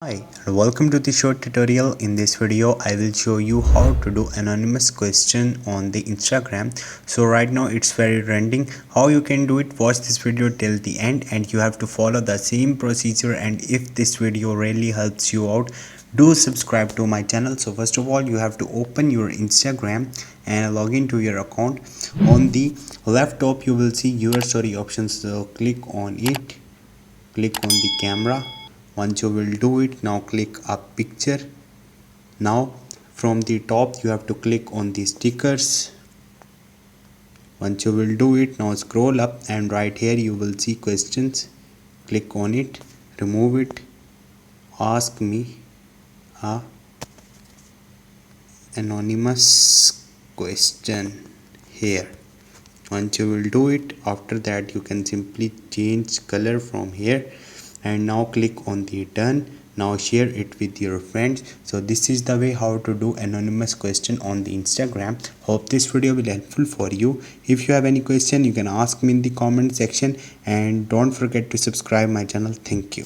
Hi and welcome to the short tutorial. In this video I will show you how to do anonymous question on the Instagram. So right now it's very trending. How you can do it, watch this video till the end and you have to follow the same procedure. And if this video really helps you out, do subscribe to my channel. So first of all you have to open your Instagram and log into your account. On the left top you will see your story options, so click on it, click on the camera. Once you will do it, now click a picture. Now from the top you have to click on the stickers. Once you will do it, now scroll up and right here you will see questions. Click on it, remove it, ask me a anonymous question here. Once you will do it, after that you can simply change color from here and now click on the done. Now share it with your friends. So this is the way how to do anonymous question on the Instagram. Hope this video will helpful for you. If you have any question, you can ask me in the comment section and don't forget to subscribe my channel. Thank you.